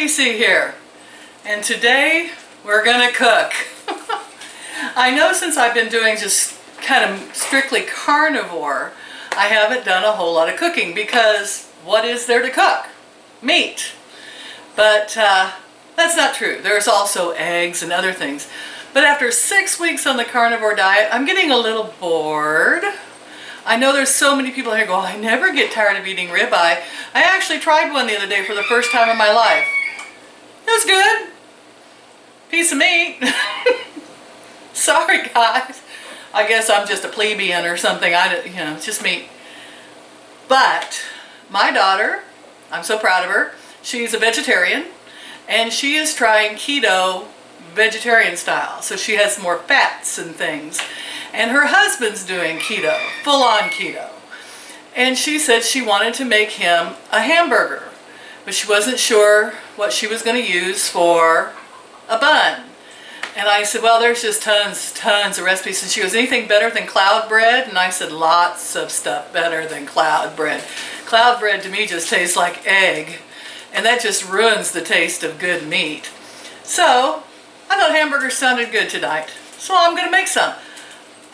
Tracy here, and today we're gonna cook. I know since I've been doing just kind of strictly carnivore, I haven't done a whole lot of cooking because what is there to cook? Meat. But that's not true. There's also eggs and other things. But after 6 weeks on the carnivore diet, I'm getting a little bored. I know there's so many people here go, I never get tired of eating ribeye. I actually tried one the other day for the first time in my life. It was good. Piece of meat. Sorry guys. I guess I'm just a plebeian or something. It's just meat. But my daughter, I'm so proud of her, she's a vegetarian and she is trying keto vegetarian style. So she has more fats and things. And her husband's doing keto, full-on keto. And she said she wanted to make him a hamburger, but she wasn't sure what she was going to use for a bun. And I said, well, there's just tons of recipes. And she goes, anything better than cloud bread? And I said, lots of stuff better than cloud bread. Cloud bread to me just tastes like egg, and that just ruins the taste of good meat. So I thought hamburgers sounded good tonight, so I'm going to make some.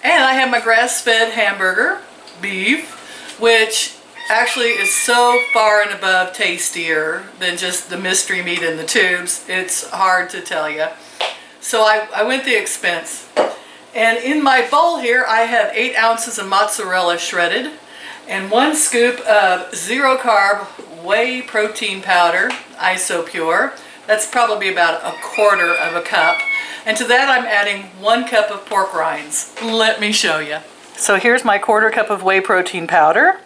And I have my grass-fed hamburger, beef, which actually is so far and above tastier than just the mystery meat in the tubes. It's hard to tell you. So I went the expense. And in my bowl here, I have 8 ounces of mozzarella shredded and 1 scoop of zero-carb whey protein powder, Isopure. That's probably about 1/4 cup. And to that I'm adding 1 cup of pork rinds. Let me show you. So here's my 1/4 cup of whey protein powder.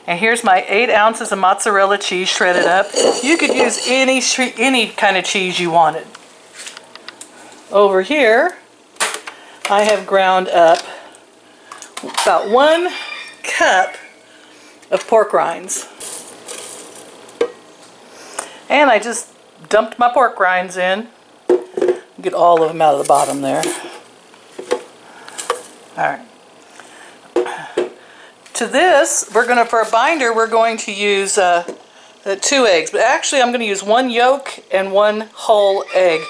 And here's my 8 ounces of mozzarella cheese shredded up. You could use any kind of cheese you wanted. Over here, I have ground up about 1 cup of pork rinds. And I just dumped my pork rinds in. Get all of them out of the bottom there. Alright. To this, for a binder, we're going to use 2 eggs. But actually, I'm going to use 1 yolk and 1 whole egg.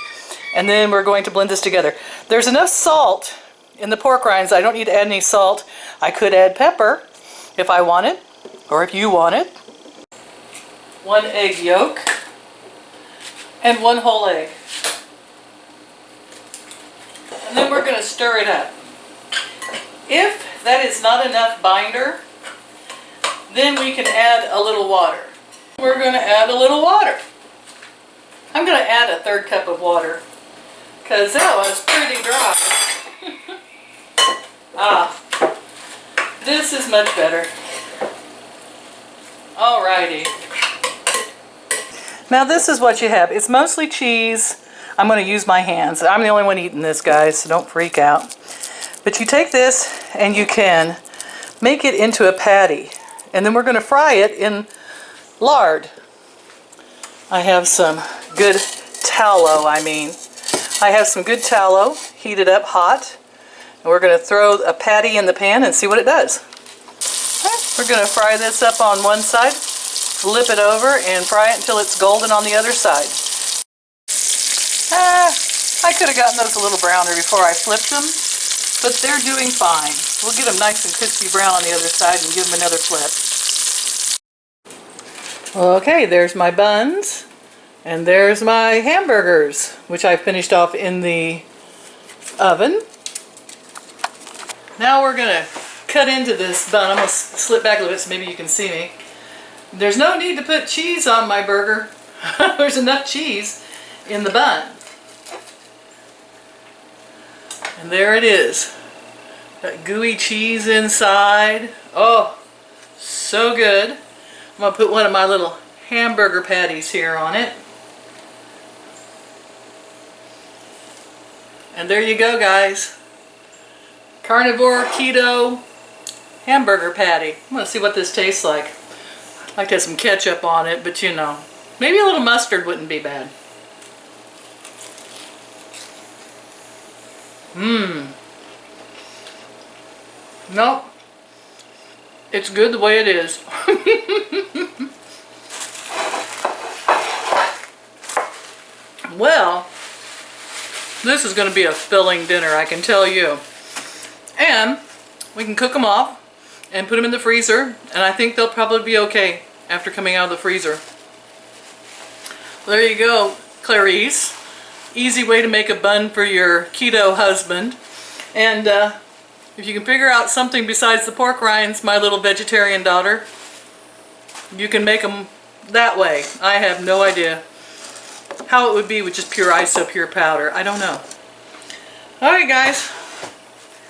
And then we're going to blend this together. There's enough salt in the pork rinds. I don't need to add any salt. I could add pepper if I wanted, or if you wanted. 1 egg yolk and 1 whole egg. And then we're going to stir it up. If that is not enough binder, then we can add a little water. We're going to add a little water. I'm going to add a 1/3 cup of water because that was pretty dry. This is much better. Alrighty. Now this is what you have. It's mostly cheese. I'm going to use my hands. I'm the only one eating this, guys, so don't freak out. But you take this and you can make it into a patty. And then we're going to fry it in lard. I have some good tallow, I have some good tallow heated up hot. And we're going to throw a patty in the pan and see what it does. We're going to fry this up on one side, flip it over, and fry it until it's golden on the other side. I could have gotten those a little browner before I flipped them, but they're doing fine. We'll get them nice and crispy brown on the other side and give them another flip. Okay, there's my buns, and there's my hamburgers, which I finished off in the oven. Now we're going to cut into this bun. I'm going to slip back a little bit so maybe you can see me. There's no need to put cheese on my burger. There's enough cheese in the bun. And there it is. That gooey cheese inside. Oh, so good. I'm going to put one of my little hamburger patties here on it. And there you go, guys. Carnivore keto hamburger patty. I'm going to see what this tastes like. I'd like to have some ketchup on it, but you know, maybe a little mustard wouldn't be bad. Nope. It's good the way it is. Well, this is going to be a filling dinner, I can tell you. And we can cook them off and put them in the freezer, and I think they'll probably be okay after coming out of the freezer. Well, there you go, Clarice. Easy way to make a bun for your keto husband. And if you can figure out something besides the pork rinds, my little vegetarian daughter, you can make them that way. I have no idea how it would be with just pure isopure powder. I don't know. Alright guys,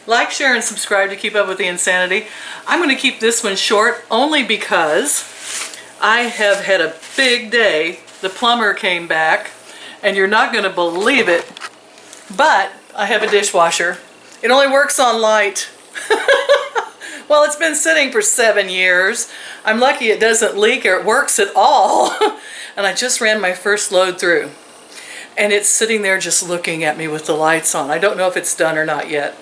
like, share, and subscribe to keep up with the insanity. I'm going to keep this one short only because I have had a big day. The plumber came back, and you're not going to believe it, but I have a dishwasher. It only works on light. Well, it's been sitting for 7 years. I'm lucky it doesn't leak or it works at all. And I just ran my first load through. And it's sitting there just looking at me with the lights on. I don't know if it's done or not yet.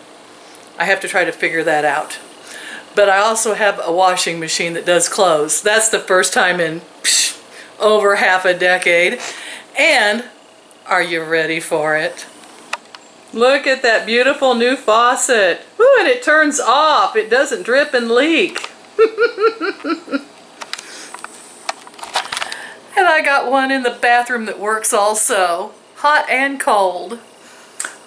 I have to try to figure that out. But I also have a washing machine that does clothes. That's the first time in over half a decade. And are you ready for it? Look at that beautiful new faucet. Ooh, and it turns off. It doesn't drip and leak. And I got one in the bathroom that works also. Hot and cold.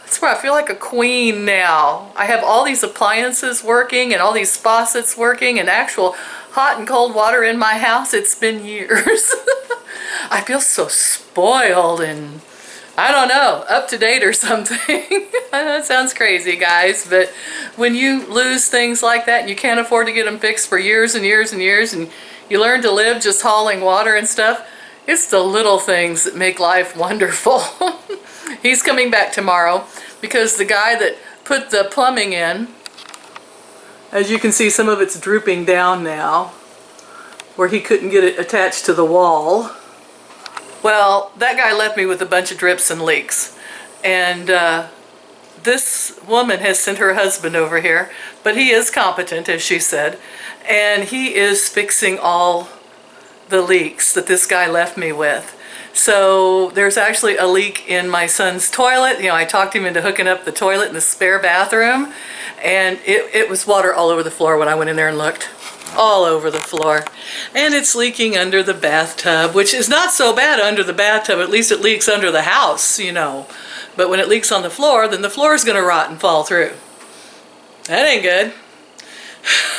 That's where I feel like a queen now. I have all these appliances working and all these faucets working and actual hot and cold water in my house. It's been years. I feel so spoiled and I don't know, up to date or something. That sounds crazy, guys, but when you lose things like that and you can't afford to get them fixed for years and years and years, and you learn to live just hauling water and stuff, it's the little things that make life wonderful. He's coming back tomorrow because the guy that put the plumbing in, as you can see, some of it's drooping down now, where he couldn't get it attached to the wall. Well, that guy left me with a bunch of drips and leaks. And this woman has sent her husband over here, but he is competent, as she said, and he is fixing all the leaks that this guy left me with. So there's actually a leak in my son's toilet. You know, I talked him into hooking up the toilet in the spare bathroom, and it was water all over the floor when I went in there and looked. All over the floor. And it's leaking under the bathtub, which is not so bad under the bathtub. At least it leaks under the house, you know. But when it leaks on the floor, then the floor is going to rot and fall through. That ain't good.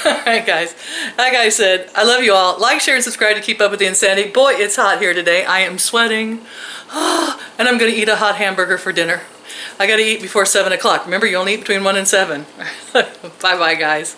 Alright guys, like I said, I love you all. Like, share, and subscribe to keep up with the insanity. Boy, it's hot here today. I am sweating. And I'm going to eat a hot hamburger for dinner. I got to eat before 7 o'clock. Remember, you only eat between 1 and 7. Bye-bye, guys.